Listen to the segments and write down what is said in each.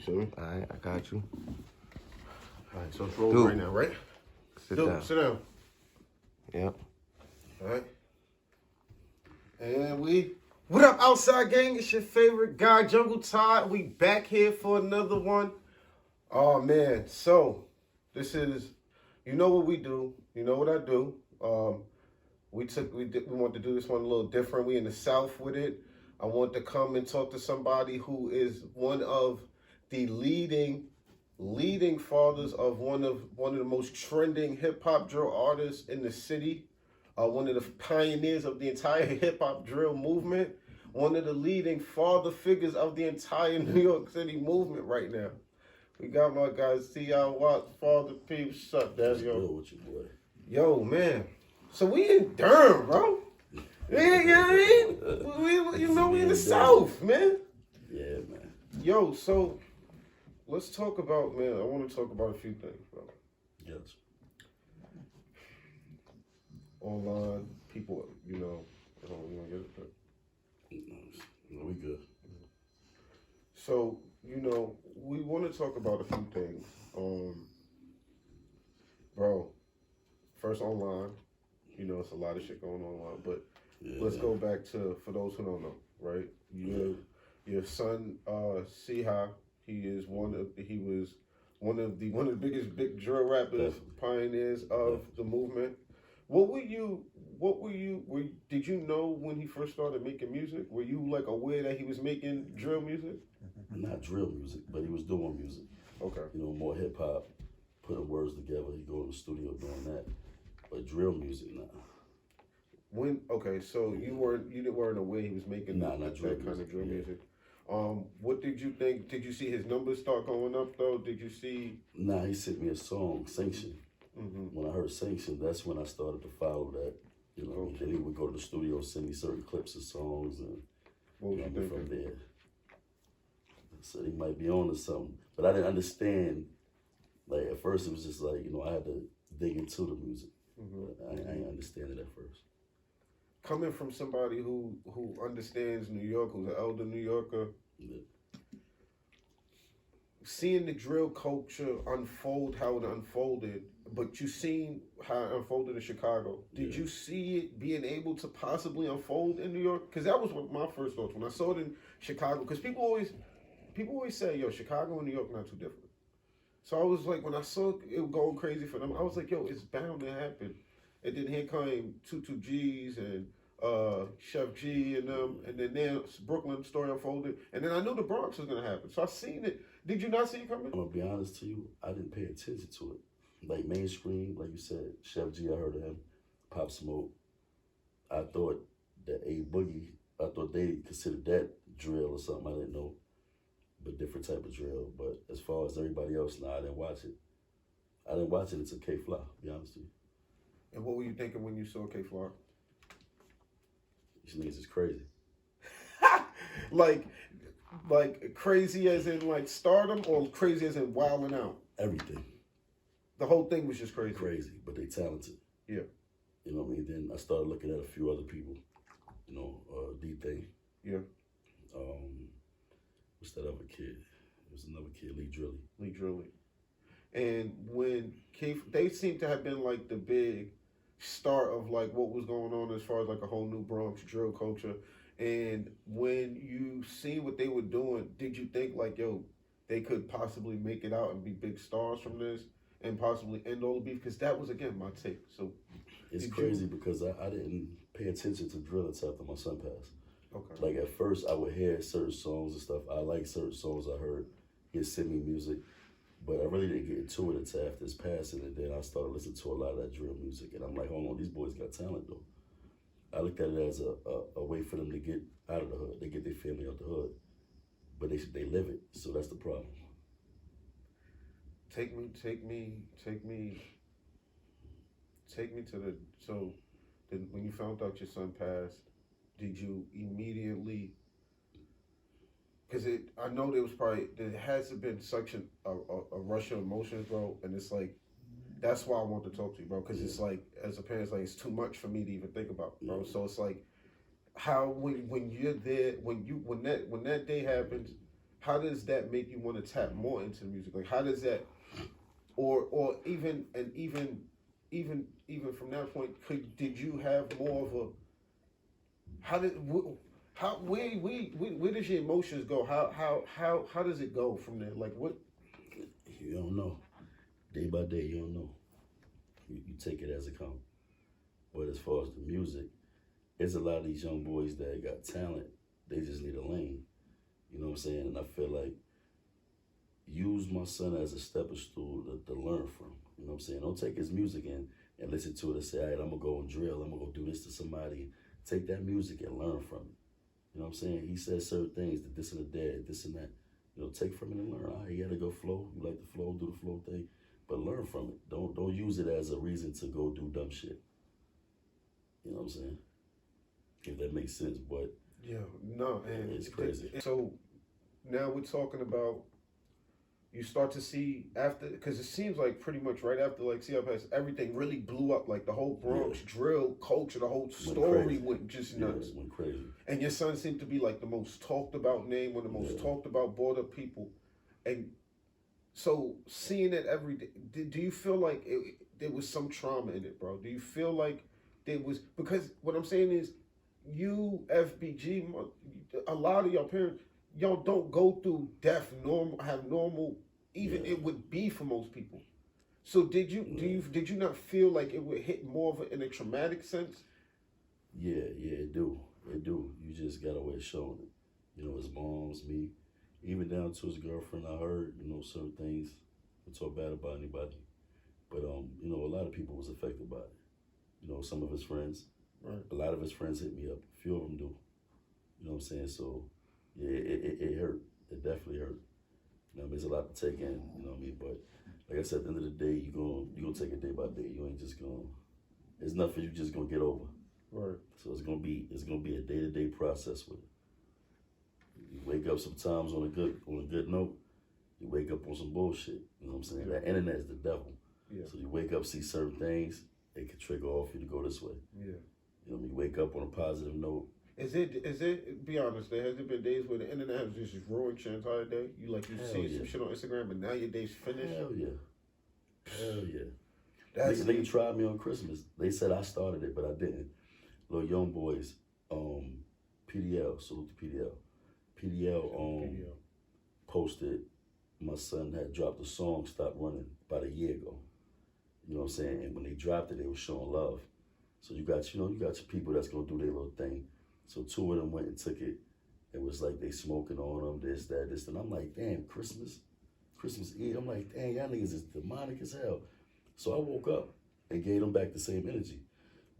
feel me? All right, I got you. All right, so it's rolling right now, right? Sit down. Sit down. Yep. All right. And what up, Outside Gang? It's your favorite guy, Jungle Tide. We back here for another one. Oh, man. So, this is, you know what we do. You know what I do. We want to do this one a little different. We in the South with it. I want to come and talk to somebody who is one of the leading fathers of one of the most trending hip hop drill artists in the city. One of the pioneers of the entire hip hop drill movement. One of the leading father figures of the entire New York City movement right now. We got my guy C-HII, Father P. What's up, Dad? Yo. With you, boy. Yo, man. So we in Durham, bro. Yeah, you know what I mean? We in the South, man. Yeah, man. Yo, so let's talk about, man, I want to talk about a few things, bro. Yes. Online, people, you know, I don't want to get it, but. No, we good. So, you know, we want to talk about a few things. Bro, first online, you know, it's a lot of shit going on online, but let's go back to, for those who don't know, right? Your son, C-HII, he was one of the biggest big drill rappers, pioneers of the movement. Did you know when he first started making music? Were you like aware that he was making drill music? Not drill music, but he was doing music. Okay. You know, more hip hop, putting words together. He go in the studio doing that. But drill music, nah. So you weren't aware he was making not that drill kind of drill music. music. What did you think? Did you see his numbers start going up though? Did you see? Nah, he sent me a song, Sanction. Mm-hmm. When I heard Sanction, that's when I started to follow that. You know, then he would go to the studio, send me certain clips of songs, and What was you thinking? from there. So he might be on to something, but I didn't understand. Like at first, it was just like, you know, I had to dig into the music. Mm-hmm. I didn't understand it at first. Coming from somebody who understands New York, who's an elder New Yorker, seeing the drill culture unfold how it unfolded, but you seen how it unfolded in Chicago. Did you see it being able to possibly unfold in New York? Because that was what my first thoughts when I saw it in Chicago. Because people always say, yo, Chicago and New York not too different. So I was like, when I saw it going crazy for them, I was like, yo, it's bound to happen. And then here came 22 G's and Chef G and them, and then Brooklyn story unfolded, and then I knew the Bronx was gonna happen. So I seen it. Did you not see it coming? I'm gonna be honest to you, I didn't pay attention to it. Like mainstream, like you said, Chef G, I heard of him, Pop Smoke. I thought that A Boogie, I thought they considered that drill or something. I didn't know, but different type of drill. But as far as everybody else, I didn't watch it. I didn't watch it until K-Fly, to be honest with you. And what were you thinking when you saw K-Fly? These niggas is crazy. like crazy as in like stardom, or crazy as in wilding out? Everything. The whole thing was just crazy. Crazy, but they talented. Yeah. You know what I mean? Then I started looking at a few other people. You know, D-Thing. Yeah. What's that other kid? There was another kid, Lee Drilly. And when they seem to have been like the big start of like what was going on as far as like a whole new Bronx drill culture. And when you see what they were doing, did you think like, yo, they could possibly make it out and be big stars from this and possibly end all the beef? Because that was, again, my take. So it's crazy because I didn't pay attention to drill until after my son passed. Okay. Like at first I would hear certain songs and stuff. I like certain songs I heard. He'd send me music. But I really didn't get into it until after his passing, and then I started listening to a lot of that drill music, and I'm like, hold on, these boys got talent though. I looked at it as a way for them to get out of the hood. They get their family out the hood, but they live it, so that's the problem. Take me to the, so when you found out your son passed, did you immediately, because I know there hasn't been such a rush of emotions, bro, and it's like, that's why I want to talk to you, bro, because it's like, as a parent, it's like, it's too much for me to even think about, bro. So it's like, how, when you're there, when that day happens, how does that make you want to tap more into music? Like, how does that, or even from that point, did you have more of a, where does your emotions go? How does it go from there? Like, what? You don't know. Day by day, you don't know. You take it as it comes. But as far as the music, there's a lot of these young boys that got talent. They just need a lane. You know what I'm saying? And I feel like use my son as a stepping stool to learn from. You know what I'm saying? Don't take his music and listen to it and say, all right, I'm going to go and drill. I'm going to go do this to somebody. Take that music and learn from it. You know what I'm saying? He says certain things, that this and the dad, this and that. You know, take from it and learn. All right, you got to go flow. You like the flow, do the flow thing. But learn from it. Don't use it as a reason to go do dumb shit. You know what I'm saying? If that makes sense, but Yeah, no, and it's crazy. So now we're talking about, you start to see after, because it seems like pretty much right after like C-HII passed, everything really blew up. Like the whole Bronx drill culture, the whole story went just nuts. It went crazy. And your son seemed to be like the most talked about name, one of the most talked about, brought up people. And so seeing it every day, do you feel like there was some trauma in it, bro? Do you feel like there was, because what I'm saying is, you, FBG, a lot of your parents, y'all don't go through death have normal, even it would be for most people. So did you did you not feel like it would hit more of in a traumatic sense? Yeah, it do. You just got a way of showing it. You know, his moms, me, even down to his girlfriend. I heard, you know, certain things. I talk bad about anybody, but you know, a lot of people was affected by it. You know, some of his friends. Right. A lot of his friends hit me up. A few of them do. You know what I'm saying? So, yeah, it hurt. It definitely hurt. You know, it's a lot to take in. You know what I mean? But like I said, at the end of the day, you gonna take it day by day. You ain't just gonna. It's nothing you just gonna get over. Right. So it's gonna be a day-to-day process with it. You wake up sometimes on a good note. You wake up on some bullshit. You know what I'm saying? That internet is the devil. Yeah. So you wake up, see certain things, it can trigger off you to go this way. Yeah. You know, you wake up on a positive note. Is it? Be honest. Has there been days where the internet has just ruined your entire day? You see some shit on Instagram, and now your day's finished. Hell yeah. They tried me on Christmas. They said I started it, but I didn't. Little young boys, PDL, salute to PDL. PDL posted my son had dropped a song, Stop Running, about a year ago. You know what I'm saying? And when they dropped it, they were showing love. So you got your people that's gonna do their little thing. So two of them went and took it. It was like they smoking on them, this, that, this. And I'm like, damn, Christmas Eve. I'm like, dang, y'all niggas is demonic as hell. So I woke up and gave them back the same energy.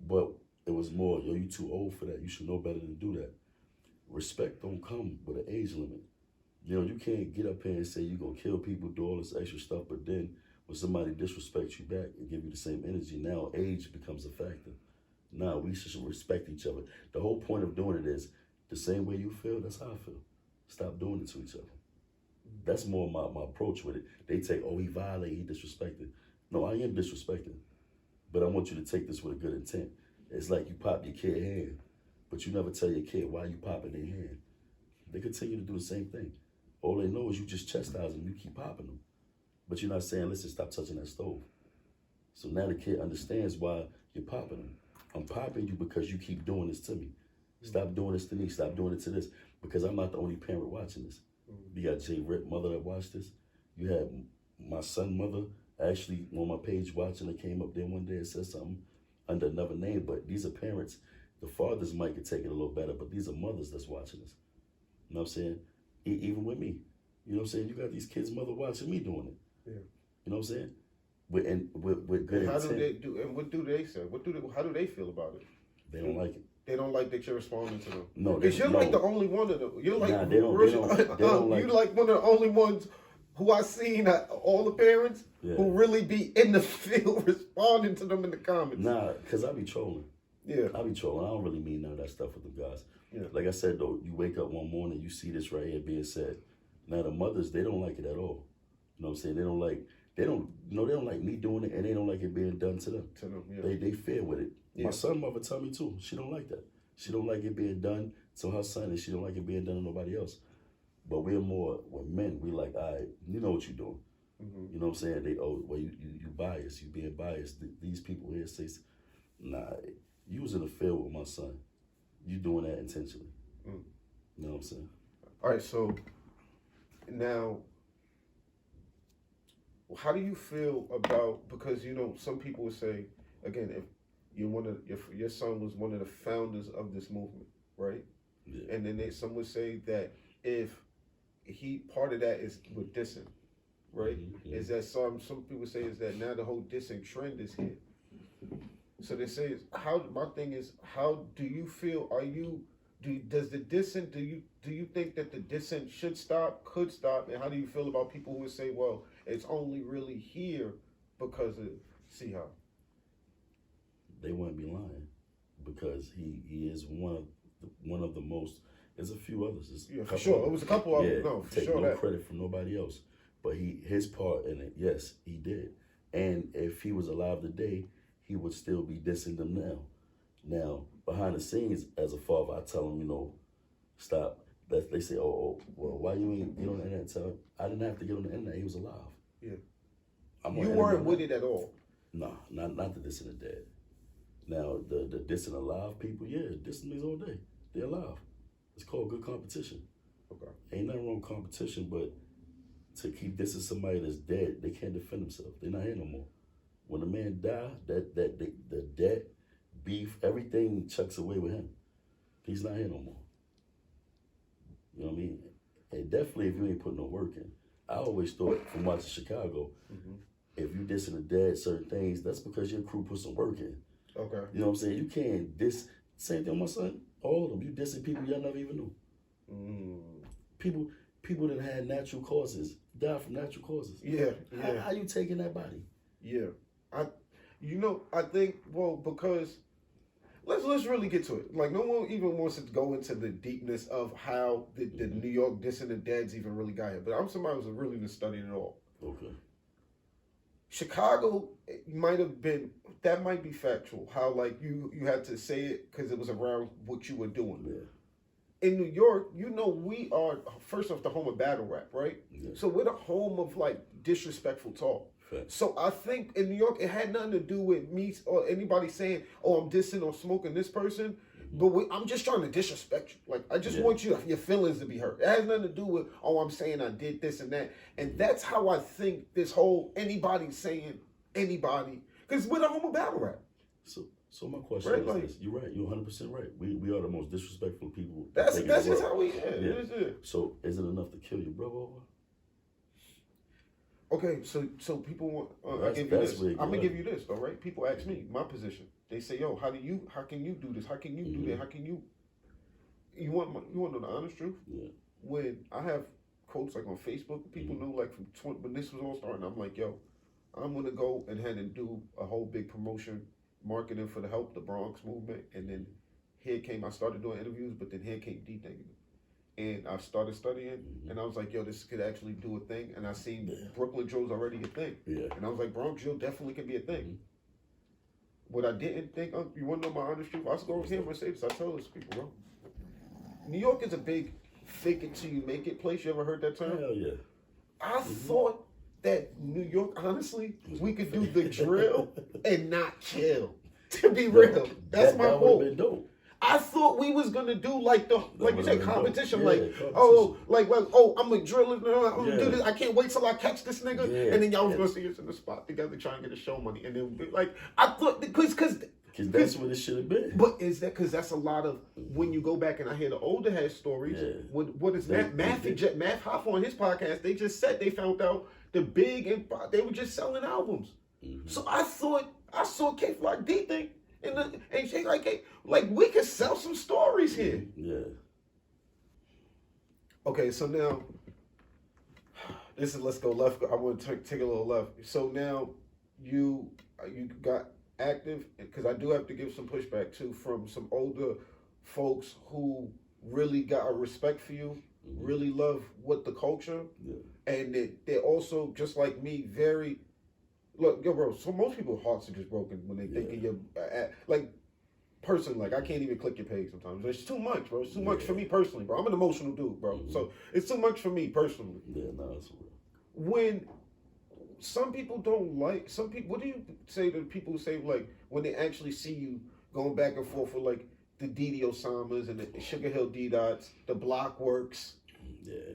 But it was more, yo, you too old for that. You should know better than to do that. Respect don't come with an age limit. You know, you can't get up here and say you're gonna kill people, do all this extra stuff, but then when somebody disrespects you back and give you the same energy, now age becomes a factor. Now we should respect each other. The whole point of doing it is the same way you feel, that's how I feel. Stop doing it to each other. That's more my approach with it. They take, oh, he violated, he disrespected. No, I am disrespecting, but I want you to take this with a good intent. It's like you pop your kid hand, but you never tell your kid why you popping their hand. They continue to do the same thing. All they know is you just chastise them, you keep popping them. But you're not saying, listen, stop touching that stove. So now the kid understands why you're popping them. I'm popping you because you keep doing this to me. Stop doing this to me, stop doing it to this, because I'm not the only parent watching this. You got J. Rip mother that watched this. You had my son mother actually on my page watching. It came up there one day and said something under another name, but these are parents. The fathers might could take it a little better, but these are mothers that's watching this. You know what I'm saying? Even with me. You know what I'm saying? You got these kids' mother watching me doing it. Yeah. You know what I'm saying? With good How intent. do they do? And what do they say? How do they feel about it? They don't like it. They don't like that you're responding to them. No, because you're like the only one of them. You're like they don't like you're like one of the only ones who I seen all the parents who really be in the field responding to them in the comments. Nah, cause I be trolling. Yeah, I be trolling. I don't really mean none of that stuff with them guys. Yeah. Like I said though, you wake up one morning, you see this right here being said. Now the mothers, they don't like it at all. You know what I'm saying? They don't like me doing it, and they don't like it being done to them. Yeah. They fear with it. Yeah. My son mother tell me too. She don't like that. She don't like it being done to her son, and she don't like it being done to nobody else. But we're more, when men, we like, all right, you know what you're doing. Mm-hmm. You know what I'm saying? They, oh, well, you biased. You being biased. These people here say, nah, you was in the field with my son. You doing that intentionally. Mm. You know what I'm saying? All right, so now, how do you feel about, because, you know, some people would say, again, if your son was one of the founders of this movement, right? Yeah. And then some would say that if part of that is with dissing, right? Mm-hmm. Is that some people say is that now the whole dissing trend is here. So they say, my thing is, how do you feel? Does the dissing, do you think that the dissing should stop, could stop, and how do you feel about people who would say, well, it's only really here because of C-HII? They wouldn't be lying, because he is one of the most. There's a few others. Yeah, for sure. It was a couple of them. No, for take sure. No credit from nobody else, but his part in it. Yes, he did. And if he was alive today, he would still be dissing them now. Now, behind the scenes, as a father, I tell him, you know, stop. They say, well, why you ain't get on the internet? Tell him, I didn't have to get on the internet. He was alive. Yeah. You weren't with it at all. No, not the dissing the dead. Now, the dissing alive people, yeah, dissing niggas all day. They're alive. It's called good competition. Okay. Ain't nothing wrong with competition, but to keep dissing somebody that's dead, they can't defend themselves. They're not here no more. When a man die, the debt, beef, everything chucks away with him. He's not here no more. You know what I mean? And definitely if you ain't putting no work in. I always thought from watching Chicago, if you dissing the dead certain things, that's because your crew put some work in. Okay. You know what I'm saying? You can't diss. Same thing with my son. All of them. You dissing people y'all never even knew. People that had natural causes, died from natural causes. Yeah. How you taking that body? Yeah. I think, well, because let's really get to it. Like, no one even wants to go into the deepness of how the New York dissing the deads even really got here. But I'm somebody who's really been studying it all. Okay. Chicago might have been, that might be factual, how like you had to say it because it was around what you were doing. Yeah. In New York, you know, we are, first off, the home of battle rap, right? Yeah. So we're the home of like disrespectful talk. Fact. So I think in New York, it had nothing to do with me or anybody saying, oh, I'm dissing or smoking this person. But I'm just trying to disrespect you. Like, I just want your feelings to be hurt. It has nothing to do with, oh, I'm saying I did this and that. And that's how I think this whole anybody saying anybody, because we're the home of battle rap. So my question is this. You're right. You're 100% right. We are the most disrespectful people. That's just how we So is it enough to kill your brother over? Okay, so people want. I give you this. I'm gonna give you this. All right. People ask me my position. They say, "Yo, how can you do this? How can you do that? How can you?" You want to know the honest truth? Yeah. When I have quotes like on Facebook, people know like when this was all starting. I'm like, "Yo, I'm gonna go ahead and do a whole big promotion, marketing for the Help the Bronx movement." And then I started doing interviews, but then here came D-Thinking. And I started studying, and I was like, yo, this could actually do a thing. And I seen Brooklyn Joe's already a thing. Yeah. And I was like, Bronx Joe definitely can be a thing. What I didn't think, you want to know my honest truth? I was going to camera and say this. I tell this people, bro. New York is a big fake it till you make it place. You ever heard that term? Hell yeah. I thought that New York, honestly, we could do the drill and not kill. To be real. That's my goal. That would have been dope. I thought we was gonna do like you said, competition. Competition. I'm gonna drill it. I'm gonna do this. I can't wait till I catch this nigga. Yeah. And then y'all was gonna see us in the spot together trying to get the show money. And then like I thought because that's what it should have been. But is that because that's a lot of when you go back and I hear the older head stories? Yeah. What is Math Hoff on his podcast? They just said they found out the big and they were just selling albums. So I saw K Flock D thing. And Jay like we could sell some stories here. Yeah. Okay, so now let's go left. I want to take a little left. So now you got active because I do have to give some pushback too from some older folks who really got a respect for you, really love what the culture, and they're also just like me Look, yo, bro. So most people's hearts are just broken when they think of your like. personally, like I can't even click your page sometimes. It's too much, bro. It's too much for me personally, bro. I'm an emotional dude, bro. So it's too much for me personally. Yeah, no, that's real. When some people don't like, some people, what do you say to people who say, like, when they actually see you going back and forth with, like, the DD Osamas and the Sugar Hill D-Dots, the Block Works? Yeah.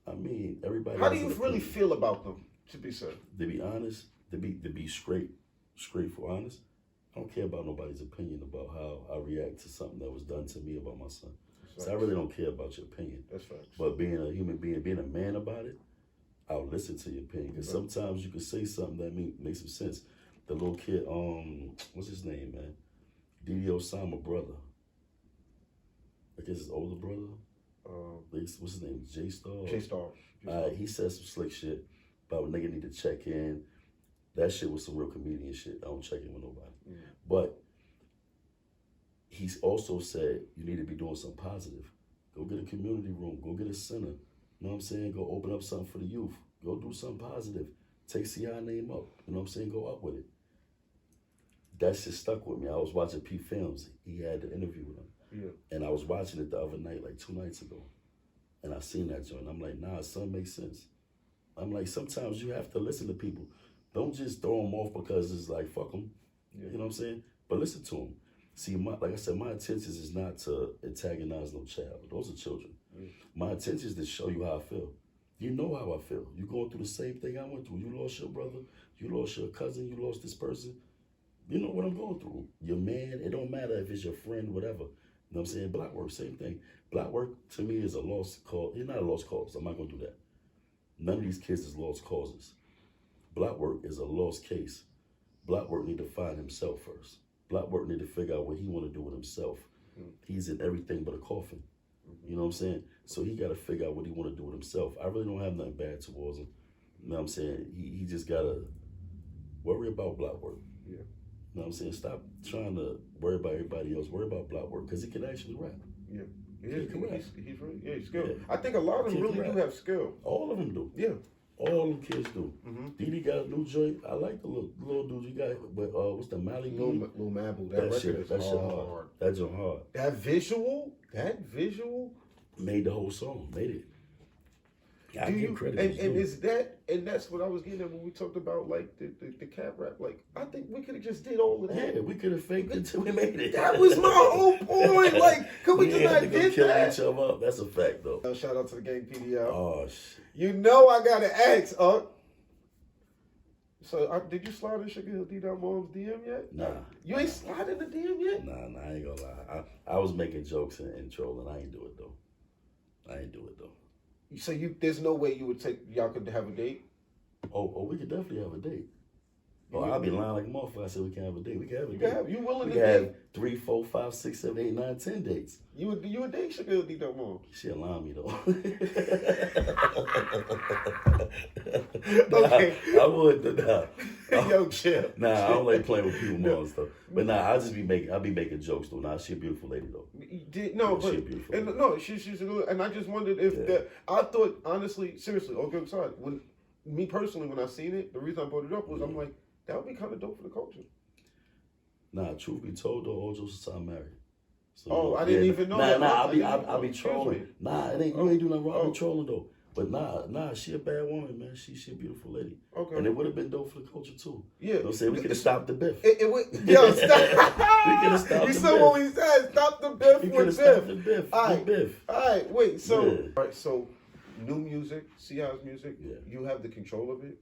I mean, everybody. How do you really feel about them, to be said? To be honest, to be straight for honest, I don't care about nobody's opinion about how I react to something that was done to me about my son. So I really don't care about your opinion. That's facts. But being a human being, being a man about it, I'll listen to your opinion. Because sometimes you can say something that makes some sense. The little kid, what's his name, man? DD Osama brother. I guess his older brother. What's his name? JStar? JStar. He said some slick shit about when nigga need to check in. That shit was some real comedian shit. I don't check in with nobody. But he's also said you need to be doing something positive. Go get a community room. Go get a center. You know what I'm saying? Go open up something for the youth. Go do something positive. Take C.I. name up. You know what I'm saying? Go up with it. That shit stuck with me. I was watching P Films. He had the interview with him. Yeah. And I was watching it the other night, like 2 nights ago. And I seen that joint. I'm like, nah, son makes sense. I'm like, sometimes you have to listen to people. Don't just throw them off because it's like, fuck them. Yeah. You know what I'm saying? But listen to them. See, like I said, my intentions is not to antagonize no child. Those are children. My intention is to show you how I feel. You know how I feel. You're going through the same thing I went through. You lost your brother. You lost your cousin. You lost this person. You know what I'm going through. Your man, it don't matter if it's your friend, whatever. You know what I'm saying? Block work, same thing. Block work, to me, is a lost cause. It's not a lost cause. I'm not going to do that. None of these kids is lost causes. Block work is a lost case. Block work need to find himself first. Block work need to figure out what he want to do with himself. He's in everything but a coffin. You know what I'm saying? So he got to figure out what he want to do with himself. I really don't have nothing bad towards him. You know what I'm saying? He just got to worry about block work. Yeah. You know what I'm saying? Stop trying to worry about everybody else. Worry about block work because he can actually rap. Yeah. He's He's skilled. Yeah. I think a lot of them really do have skill. All of them do. Yeah. All them kids do. Didi got a new joint. I like the little dude you got, but what's the Mally Lil Mabel. That shit record that is shit hard. hard. That joint hard. That visual Made the whole song. Made it. I give credit. And that's what I was getting at when we talked about like the cat rap. Like I think we could have just did all of that. Yeah, we could have faked it till we made it. That was my whole point. Like, could we just not did kill that? each other up. That's a fact though. Shout out to the gang PDL. Oh shit. You know I gotta ask, So did you slide in Sugar Hill D-Dot Mom's DM yet? Nah. You ain't slide in the DM yet? Nah, I ain't gonna lie. I was making jokes and trolling. I ain't do it though. So there's no way you would y'all could have a date? Oh, we could definitely have a date. Oh, I'll be lying like a motherfucker. I said we can have a date. We can have a date. You willing we to can date? have 3, 4, 5, 6, 7, 8, 9, 10 dates. You would date Sugar Hill D-Dot Mom? She allowed me though. Okay. I would. Yo, chill. Nah, I don't like playing with people more and stuff. But nah, I'll be making jokes though. Nah, she a beautiful lady though. She's and I just wondered if I thought honestly, seriously, all jokes aside, when I seen it, the reason I brought it up was I'm like, that would be kind of dope for the culture. Nah, truth be told though, all jokes aside, I'm married. So, I didn't even know that. I'll be trolling. Nah, you ain't do nothing wrong with trolling though. But nah, she a bad woman, man. She a beautiful lady. Okay. And it would have been dope for the culture too. Yeah. You know what I'm saying? We could have stopped the biff. It would, yo, stop. We could have stopped the biff. You saw what we said. Stop the biff with biff. We could have stopped the biff. All right, wait. So, all right, so new music, C-HII's music, you have the control of it?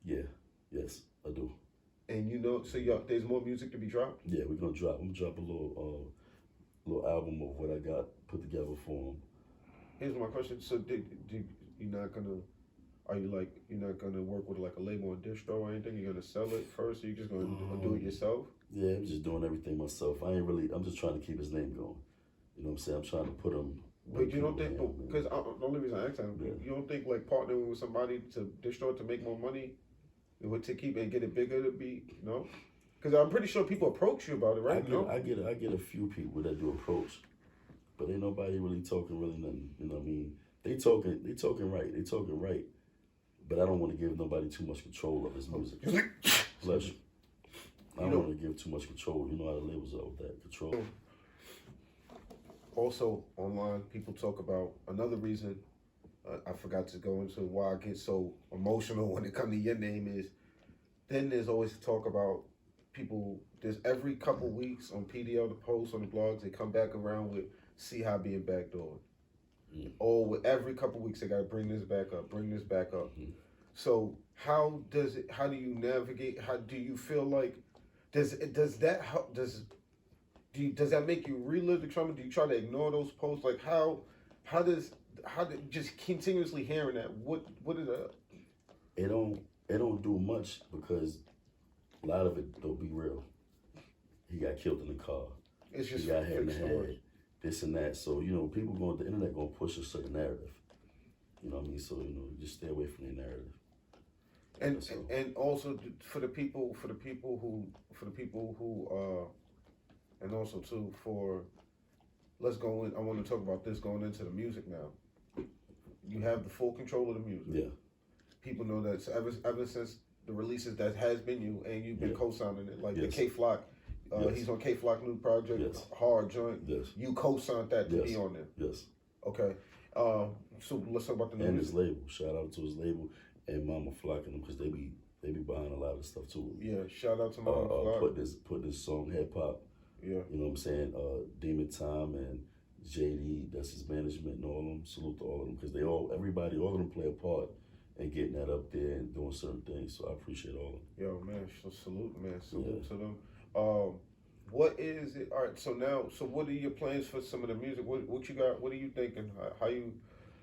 Yeah. Yes, I do. And you know, so there's more music to be dropped? Yeah, we're gonna drop. I'm gonna drop a little album of what I got put together for him. Here's my question. So you're not gonna work with like a label or distro or anything? You're gonna sell it first, or you just gonna do it yourself? Yeah, I'm just doing everything myself. I'm just trying to keep his name going. You know what I'm saying? I'm trying to put him. But you don't think, because the only reason I asked that, you don't think like partnering with somebody to distro it to make more money, to keep and get it bigger to be, Because I'm pretty sure people approach you about it, right? I get a few people that do approach, but ain't nobody really talking nothing. You know what I mean? They talking right. But I don't want to give nobody too much control of his music. Bless you. I don't want to give too much control. You know how the labels are with that control. Also, online, people talk about another reason. I forgot to go into why I get so emotional when it comes to your name is. Then there's always talk about people. There's every couple weeks on PDL, the posts on the blogs, they come back around with C-HII being backdoored. Or every couple weeks they got to bring this back up, bring this back up. So how do you navigate? How do you feel like? Does that help? Does that make you relive the trauma? Do you try to ignore those posts? Like how just continuously hearing that? What is that? It don't do much because a lot of it don't be real. He got killed in the car. It's just he got hit in the story. head. This and that. So people the internet gonna push a certain narrative. You know what I mean? So just stay away from the narrative. And also for the people who and also too let's go in. I want to talk about this going into the music now. You have the full control of the music. Yeah. People know that ever since the releases that has been you and you've been co-signing it, like the Yes. K Flock. He's on K Flock new project, Yes. Hard Joint. Yes. You co-signed that to Yes. be on there. Yes. Okay. So let's talk about the new And music. his label. Shout out to his label and Mama Flock and them because they be buying a lot of stuff too. Yeah, shout out to Mama Flock. Put this song hip hop. Yeah. You know what I'm saying? Demon Time and JD, that's his management and all of them. Salute to all of them because all of them play a part in getting that up there and doing certain things. So I appreciate all of them. Yo, man, salute to them. What is it? All right, so what are your plans for some of the music? What you got? What are you thinking?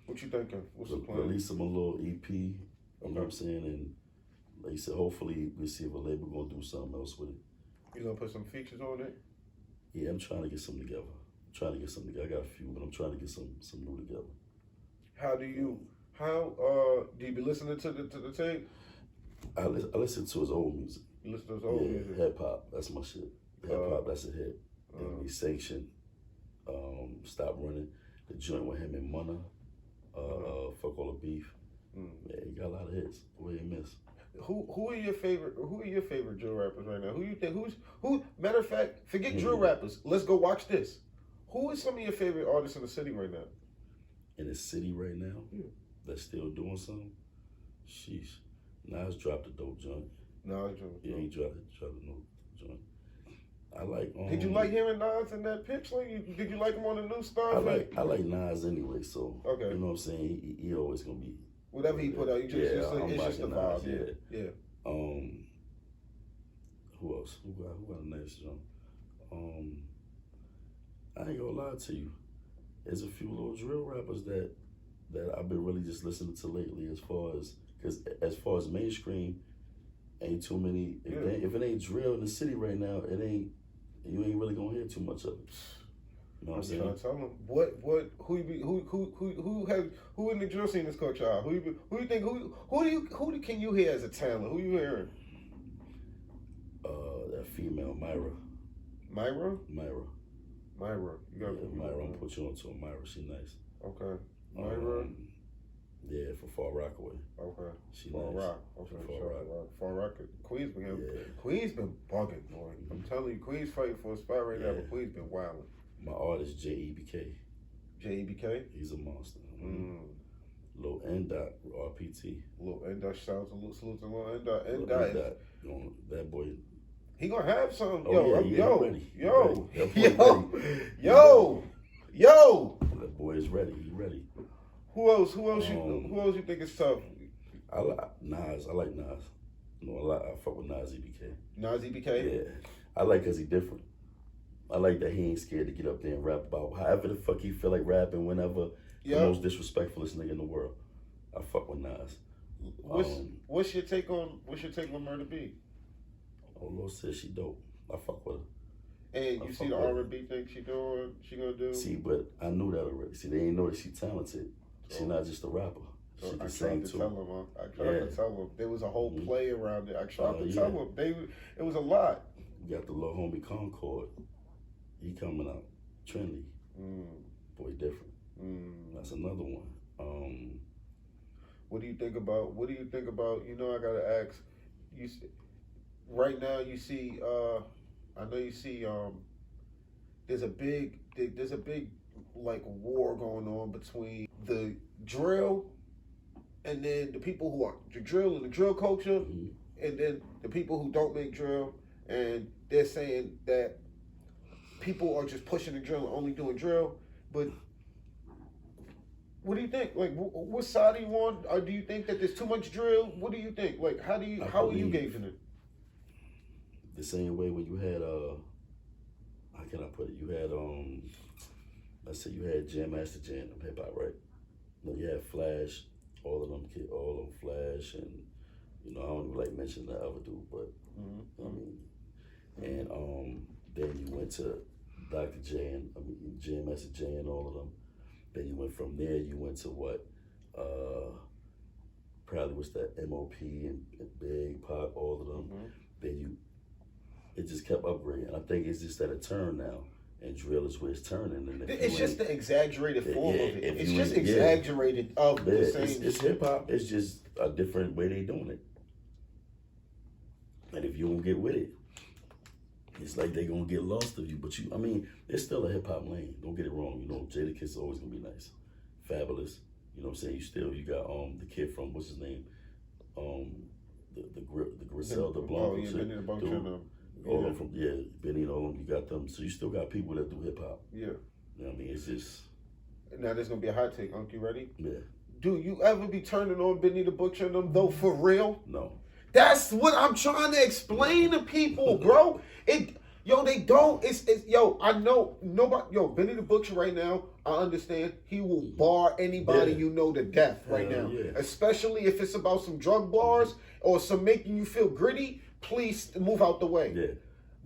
What you thinking? What's the plan? Release them a little EP, you know what I'm saying? And like you said, hopefully we see if a label gonna do something else with it. You gonna put some features on it? Yeah, I'm trying to get something together. I got a few, but I'm trying to get some new together. How do you be listening to the tape? I listen to his old music. You listen to his old music? Hip hop, that's my shit. Hip hop, that's a hit. And we sanctioned, Stop Running, the joint with him and Munna, Fuck All the Beef. Yeah, he got a lot of hits. What you miss? Who are your favorite drill rappers right now? Who you think who matter of fact, forget drill rappers. Let's go watch this. Who is some of your favorite artists in the city right now? In the city right now? Yeah. That's still doing something? Sheesh. Nas dropped a dope joint. Nas Yeah, he dropped a dope joint. I like Did you like hearing Nas in that pitch? Did you like him on the new Star? I like Nas anyway, so okay. You know what I'm saying? He always gonna be whatever he put out, it's just the vibe. Nas, Yeah. Who else? Who got a nice joint? I ain't gonna lie to you. There's a few little drill rappers that I've been really just listening to lately as far as mainstream, ain't too many. If it ain't drill in the city right now, you ain't really gonna hear too much of it. You know what I'm saying? Trying to tell them who in the drill scene is called CHII? Who can you hear as a talent? Who you hearing? That female Myra. Myra. You got Myra. I'm gonna put you on to her. Myra. She nice. Okay. Myra. Yeah, for Far Rockaway. Okay. She Far nice. Rock. Okay. Far Rock. Queen's been bugging, boy. I'm telling you, Queen's fighting for a spot right now, but Queen's been wilding. My artist JEBK. JEBK? He's a monster. Lil N. RPT. Lil N. Salute to Lil N. N. That boy. He gonna have some. Ready. Yo. That boy is ready. He ready. Who else you think is tough? I like Nas. You know, I fuck with Nas EBK. Nas EBK? Yeah. I like cause he different. I like that he ain't scared to get up there and rap about however the fuck he feel like rapping whenever. The most disrespectfulest nigga in the world. I fuck with Nas. What's your take on Murder B? Oh, Lord says she dope. I fuck with her. And you see the R&B thing she gonna do? See, but I knew that already. See, they ain't know that she talented. She not just a rapper. So she can sing too. I tried to tell him. There was a whole play around it. I tried to tell him. It was a lot. We got the little homie Concord. He coming out. Trendy. Boy, different. That's another one. What do you think about? I gotta ask. right now you see, I know you see, there's a big like war going on between the drill and then the people who are the drill and the drill culture, and then the people who don't make drill, and they're saying that people are just pushing the drill and only doing drill. But what do you think? Like, what side are you on? Or do you think that there's too much drill? What do you think? Like, how are you gauging it? The same way when you had how can I put it? You had let's say you had Jam Master Jam hip hop, right? You had Flash, all of them Flash, and I don't even like mention the other dude, but I mean, and then you went to Dr. J and Jam Master J and all of them. Then you went from there. You went to what? Probably was that MOP and Big Pop, all of them. Then it just kept upgrading. And I think it's just at a turn now. And drill is where it's turning. And it's just the exaggerated form of it. It's just exaggerated of the same. It's hip hop. It's just a different way they doing it. And if you don't get with it, it's like they gonna get lost of you. But it's still a hip hop lane. Don't get it wrong. Jadakiss is always gonna be nice, fabulous. You know what I'm saying? You got the kid from what's his name, the Griselda Blanco. Oh yeah, Benny the Blanco. All of them from Benny and all of them. You got them. So you still got people that do hip hop. Yeah. You know what I mean? It's just. Now there's gonna be a hot take. Unc, you ready? Yeah. Do you ever be turning on Benny the Butcher and them though for real? No. That's what I'm trying to explain to people, bro. They don't. I know nobody. Benny the Butcher right now. I understand he will bar anybody to death right now. Yeah. Especially if it's about some drug bars or some making you feel gritty. Please move out the way. Yeah.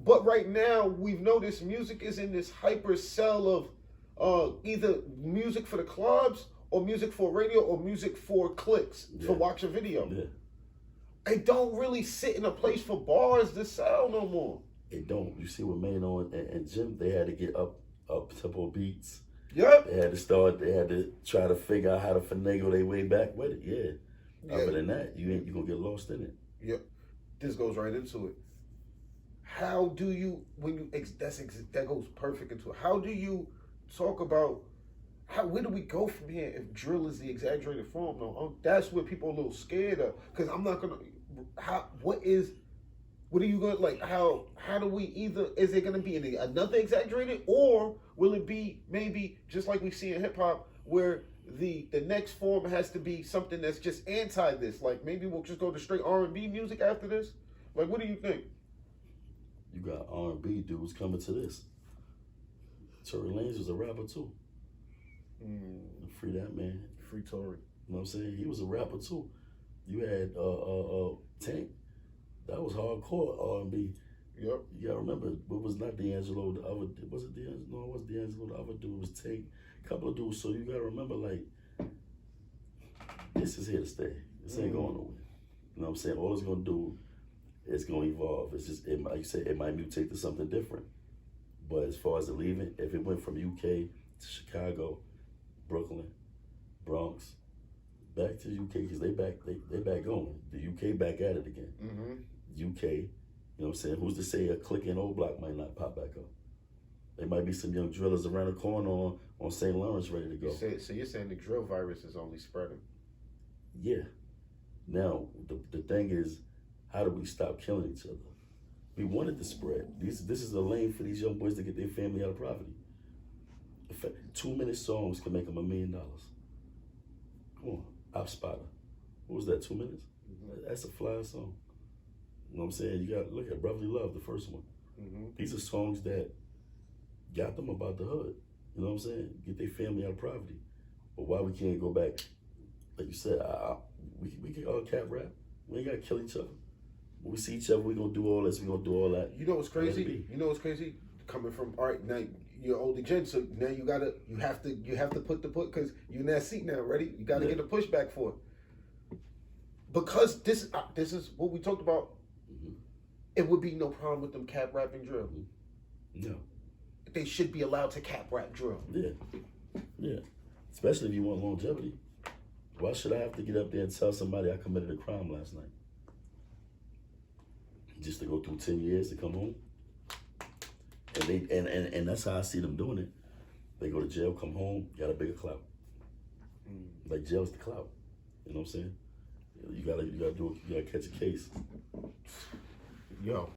But right now we've noticed music is in this hyper cell of either music for the clubs or music for radio or music for clicks to watch a video. Yeah. It don't really sit in a place for bars to sell no more. It don't. You see what Mano and Jim, they had to get up tempo beats. Yep. They had to try to figure out how to finagle their way back with it. Yeah. Other than that, you gonna get lost in it. Yep. This goes right into it. How do you that goes perfect into it. How do you talk about where do we go from here if drill is the exaggerated form? No, that's what people are a little scared of. Because I'm not gonna. What are you gonna like? How do we is it gonna be another exaggerated, or will it be maybe just like we see in hip hop where the next form has to be something that's just anti this? Like maybe we'll just go to straight R&B music after this. Like, what do you think? You got R&B dudes coming to this. Tory Lanez was a rapper too. Free that man. Free Tory. You know what I'm saying? He was a rapper too. You had Tank. That was hardcore R&B. Yep. You gotta remember, it was not D'Angelo. The other was it D'Angelo? No, it wasn't D'Angelo. The other dude was Tank. A couple of dudes. So you gotta remember, like, this is here to stay. This ain't going nowhere. You know what I'm saying? All it's gonna do is gonna evolve. It's just like you said, it might mutate to something different. But as far as it leaving, if it went from UK to Chicago, Brooklyn, Bronx, back to UK, because they back going. The UK back at it again. UK, you know what I'm saying? Who's to say a click in old block might not pop back up? There might be some young drillers around the corner on St. Lawrence ready to go. So you're saying the drill virus is only spreading? Yeah. Now, the thing is, how do we stop killing each other? We wanted to spread. This is a lane for these young boys to get their family out of poverty. In fact, 2-minute songs can make them $1 million. Come on, Op Spotter. What was that, 2 minutes? That's a fly song. You know what I'm saying? You got to look at Brotherly Love, the first one. These are songs that got them about the hood. You know what I'm saying? Get their family out of poverty. But why we can't go back, like you said, we can all cap rap. We ain't got to kill each other. When we see each other, we going to do all this, we going to do all that. You know what's crazy? Coming from, all right, now you're older gen, so now you have to put because you're in that seat now, ready? You got to get a pushback for it. Because this is what we talked about. It would be no problem with them cap rapping drill. No. They should be allowed to cap rap drill. Yeah. Especially if you want longevity. Why should I have to get up there and tell somebody I committed a crime last night? just to go through 10 years to come home. And that's how I see them doing it. They go to jail, come home, got a bigger clout. Like jail's the clout. You know what I'm saying? You gotta catch a case. Yo,